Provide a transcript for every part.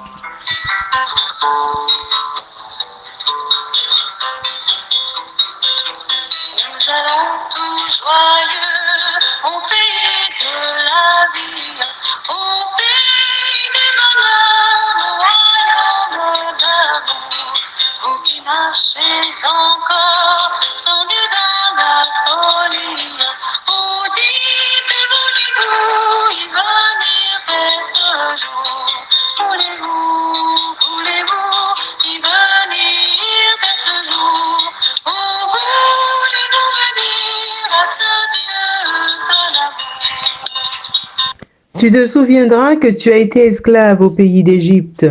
Nous allons tous joyeux au pays de la vie, au pays du bonheur, au royaume d'amour. Vous qui marchez encore sans Dieu dans la folie, oh dites-vous, il va venir ce jour. Voulez-vous y venir ce jour? Oh, voulez-vous venir à ce Dieu de l'amour? Tu te souviendras que tu as été esclave au pays d'Égypte,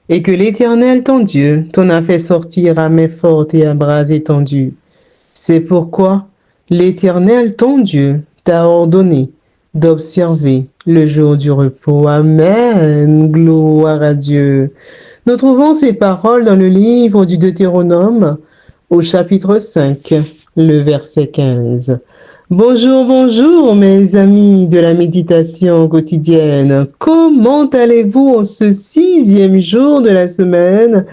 et que l'Éternel ton Dieu t'en a fait sortir à main forte et à bras étendus. C'est pourquoi l'Éternel ton Dieu t'a ordonné d'observer le jour du repos. Amen. Gloire à Dieu. Nous trouvons ces paroles dans le livre du Deutéronome au chapitre 5, le verset 15. Bonjour, bonjour mes amis de la méditation quotidienne. Comment allez-vous en ce 6e jour de la semaine,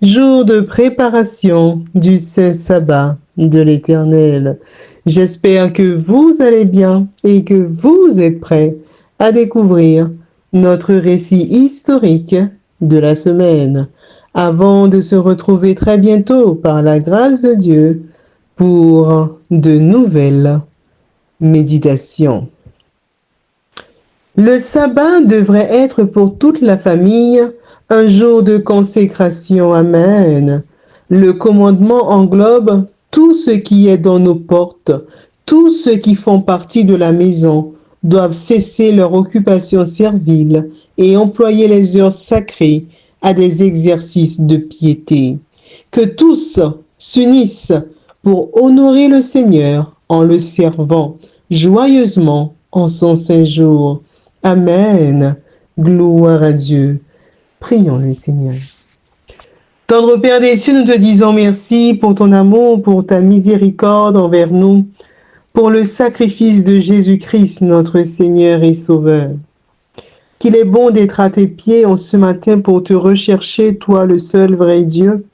jour de préparation du Saint Sabbat de l'Éternel? J'espère que vous allez bien et que vous êtes prêts à découvrir notre récit historique de la semaine, avant de se retrouver très bientôt par la grâce de Dieu pour de nouvelles méditations. Le sabbat devrait être pour toute la famille un jour de consécration. Amen. Le commandement englobe tout ce qui est dans nos portes. Tous ceux qui font partie de la maison doivent cesser leur occupation servile et employer les heures sacrées à des exercices de piété. Que tous s'unissent pour honorer le Seigneur en le servant joyeusement en son saint jour. Amen. Gloire à Dieu. Prions le Seigneur. Tendre Père des cieux, nous te disons merci pour ton amour, pour ta miséricorde envers nous, pour le sacrifice de Jésus-Christ, notre Seigneur et Sauveur. Qu'il est bon d'être à tes pieds en ce matin pour te rechercher, toi le seul vrai Dieu.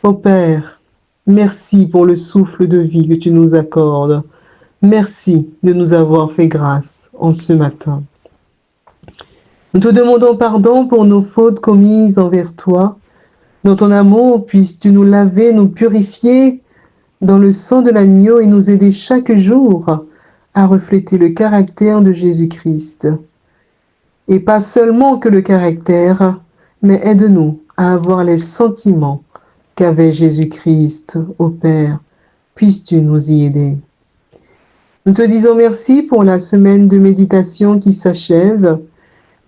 Ô Père, merci pour le souffle de vie que tu nous accordes. Merci de nous avoir fait grâce en ce matin. Nous te demandons pardon pour nos fautes commises envers toi. Dans ton amour, puisses-tu nous laver, nous purifier dans le sang de l'agneau et nous aider chaque jour à refléter le caractère de Jésus-Christ. Et pas seulement que le caractère, mais aide-nous à avoir les sentiments qu'avait Jésus-Christ, ô Père. Puisses-tu nous y aider. Nous te disons merci pour la semaine de méditation qui s'achève.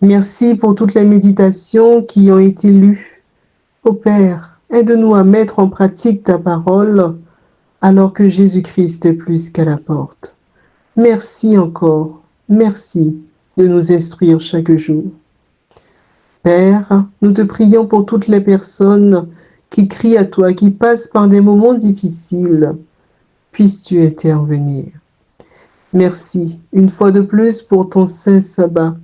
Merci pour toutes les méditations qui ont été lues. Ô Père, aide-nous à mettre en pratique ta parole alors que Jésus-Christ est plus qu'à la porte. Merci encore, merci de nous instruire chaque jour. Père, nous te prions pour toutes les personnes qui crient à toi, qui passent par des moments difficiles. Puisses-tu intervenir. Merci une fois de plus pour ton saint sabbat,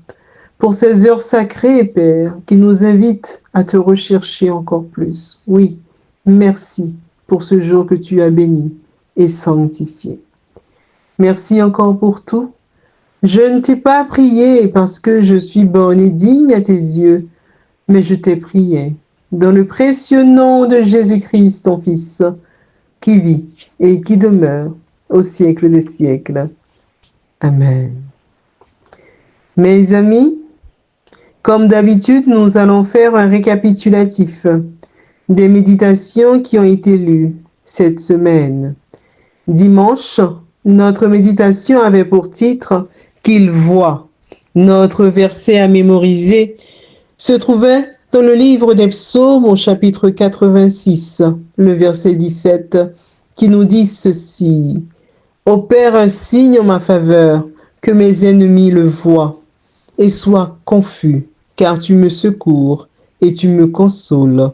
pour ces heures sacrées, Père, qui nous invitent à te rechercher encore plus. Oui, merci pour ce jour que tu as béni et sanctifié. Merci encore pour tout. Je ne t'ai pas prié parce que je suis bonne et digne à tes yeux, mais je t'ai prié dans le précieux nom de Jésus-Christ, ton Fils, qui vit et qui demeure au siècle des siècles. Amen. Mes amis, comme d'habitude, nous allons faire un récapitulatif des méditations qui ont été lues cette semaine. Dimanche, notre méditation avait pour titre « Qu'il voit ». Notre verset à mémoriser se trouvait dans le livre des Psaumes au chapitre 86, le verset 17, qui nous dit ceci. « Opère un signe en ma faveur, que mes ennemis le voient, et sois confus, car tu me secours et tu me consoles,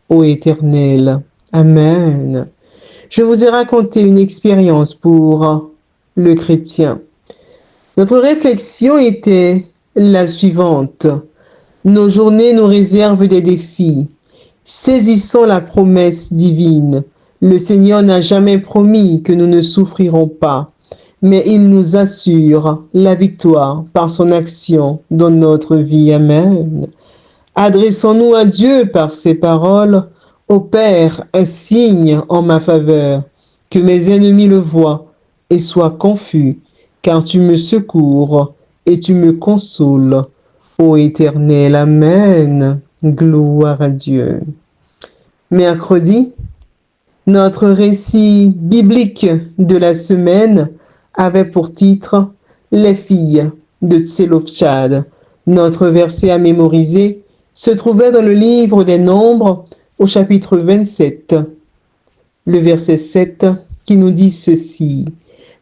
ô Éternel. » Amen. Je vous ai raconté une expérience pour le chrétien. Notre réflexion était la suivante. Nos journées nous réservent des défis. Saisissons la promesse divine. Le Seigneur n'a jamais promis que nous ne souffrirons pas, mais il nous assure la victoire par son action dans notre vie. Amen. Adressons-nous à Dieu par ces paroles. Ô Père, un signe en ma faveur, que mes ennemis le voient et soient confus, car tu me secours et tu me consoles. Ô Éternel, Amen. Gloire à Dieu. Mercredi, notre récit biblique de la semaine avait pour titre Les filles de Tselopchad. Notre verset à mémoriser se trouvait dans le livre des Nombres au chapitre 27, le verset 7 qui nous dit ceci.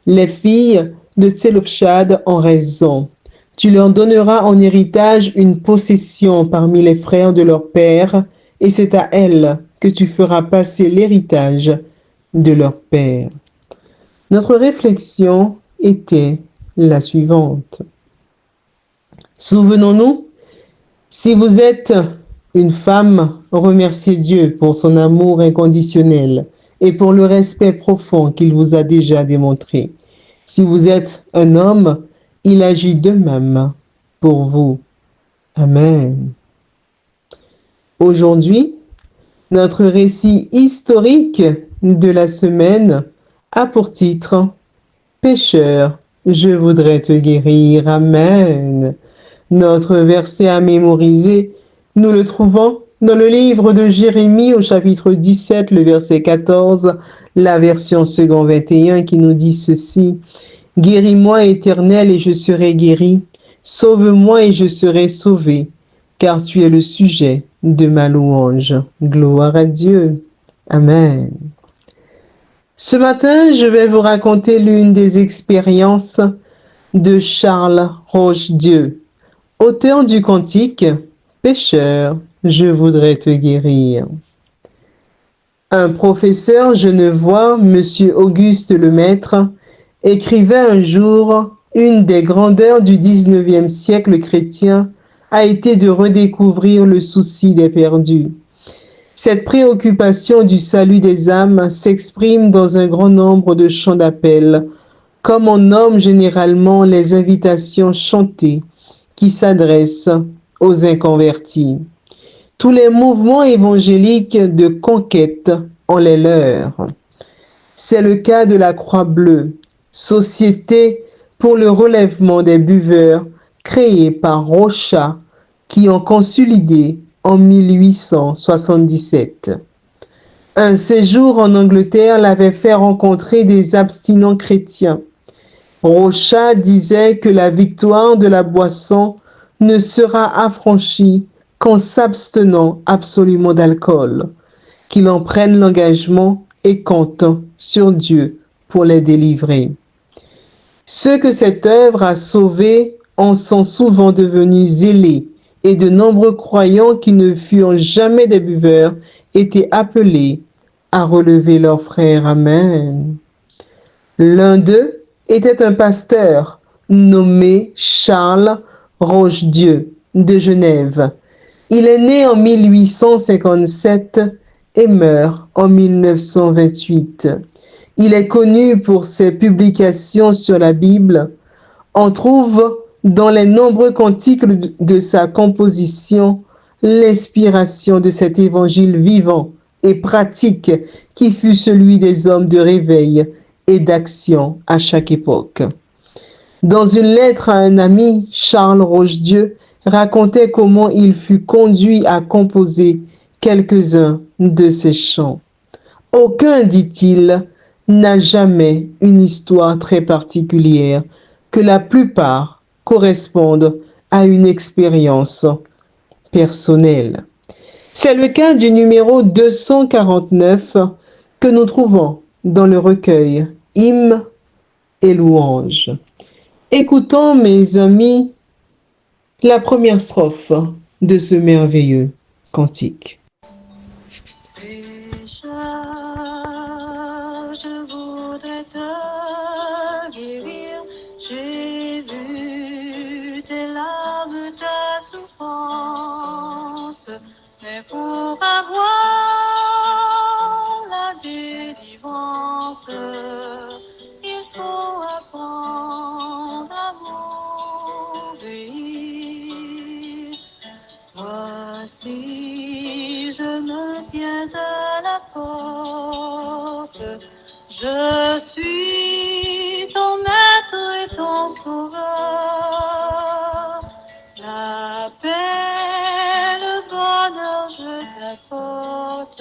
Les filles de Tselopchad ont raison. Tu leur donneras en héritage une possession parmi les frères de leur père, et c'est à elles que tu feras passer l'héritage de leur père. Notre réflexion était la suivante. Souvenons-nous, si vous êtes une femme, remerciez Dieu pour son amour inconditionnel et pour le respect profond qu'il vous a déjà démontré. Si vous êtes un homme, il agit de même pour vous. Amen. Aujourd'hui, notre récit historique de la semaine a pour titre Pécheur, je voudrais te guérir. Amen. Notre verset à mémoriser, nous le trouvons dans le livre de Jérémie au chapitre 17, le verset 14, la version second 21 qui nous dit ceci. Guéris-moi, Éternel, et je serai guéri. Sauve-moi et je serai sauvé, car tu es le sujet de ma louange. Gloire à Dieu. Amen. Ce matin, je vais vous raconter l'une des expériences de Charles Roche-Dieu, auteur du cantique « Pécheur, je voudrais te guérir ». Un professeur genevois, M. Auguste Lemaître, écrivait un jour « Une des grandeurs du XIXe siècle chrétien a été de redécouvrir le souci des perdus. Cette préoccupation du salut des âmes s'exprime dans un grand nombre de chants d'appel, comme on nomme généralement les invitations chantées qui s'adressent aux inconvertis. Tous les mouvements évangéliques de conquête ont les leurs. C'est le cas de la Croix-Bleue, société pour le relèvement des buveurs créée par Rocha, qui ont consolidé en 1877. Un séjour en Angleterre l'avait fait rencontrer des abstinents chrétiens. Rocha disait que la victoire de la boisson ne sera affranchie qu'en s'abstenant absolument d'alcool, qu'il en prenne l'engagement et compte sur Dieu pour les délivrer. Ceux que cette œuvre a sauvés en sont souvent devenus zélés, et de nombreux croyants qui ne furent jamais des buveurs étaient appelés à relever leurs frères. Amen. L'un d'eux était un pasteur nommé Charles Roche-Dieu de Genève. Il est né en 1857 et meurt en 1928. Il est connu pour ses publications sur la Bible. On trouve dans les nombreux cantiques de sa composition l'inspiration de cet évangile vivant et pratique qui fut celui des hommes de réveil et d'action à chaque époque. Dans une lettre à un ami, Charles Roche-Dieu racontait comment il fut conduit à composer quelques-uns de ses chants. Aucun, dit-il, n'a jamais une histoire très particulière, que la plupart correspondent à une expérience personnelle. C'est le cas du numéro 249 que nous trouvons dans le recueil Hymnes et louanges. Écoutons, mes amis, la première strophe de ce merveilleux cantique. Pécheur, je voudrais te guérir. J'ai vu tes larmes, ta souffrance. mais pour avoir la délivrance, il faut apprendre à m'obéir. Voici, je me tiens à la porte, je suis ton maître et ton sauveur. La paix, le bonheur, je t'apporte.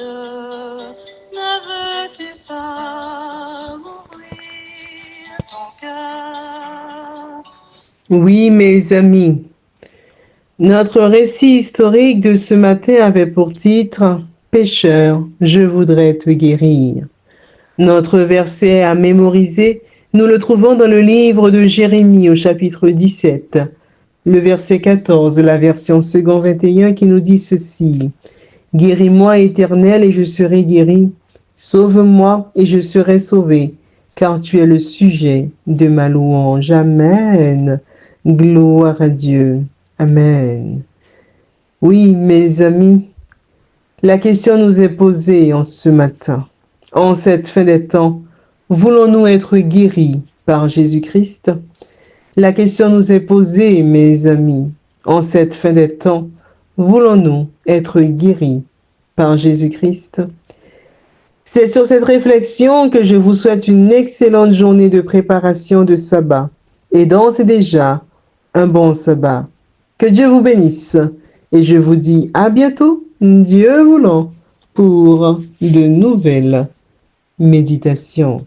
Ne veux-tu pas m'ouvrir ton cœur? Oui, mes amis, notre récit historique de ce matin avait pour titre « Pécheur, je voudrais te guérir ». Notre verset à mémoriser, nous le trouvons dans le livre de Jérémie au chapitre 17, le verset 14, la version second 21 qui nous dit ceci. « Guéris-moi, Éternel, et je serai guéri. Sauve-moi, et je serai sauvé, car tu es le sujet de ma louange. » Amen. Gloire à Dieu. Amen. Oui, mes amis, la question nous est posée en ce matin. En cette fin des temps, voulons-nous être guéris par Jésus-Christ? La question nous est posée, mes amis. En cette fin des temps, voulons-nous être guéris par Jésus-Christ? C'est sur cette réflexion que je vous souhaite une excellente journée de préparation de sabbat. Et d'ores et déjà, un bon sabbat. Que Dieu vous bénisse. Et je vous dis à bientôt, Dieu voulant, pour de nouvelles méditations.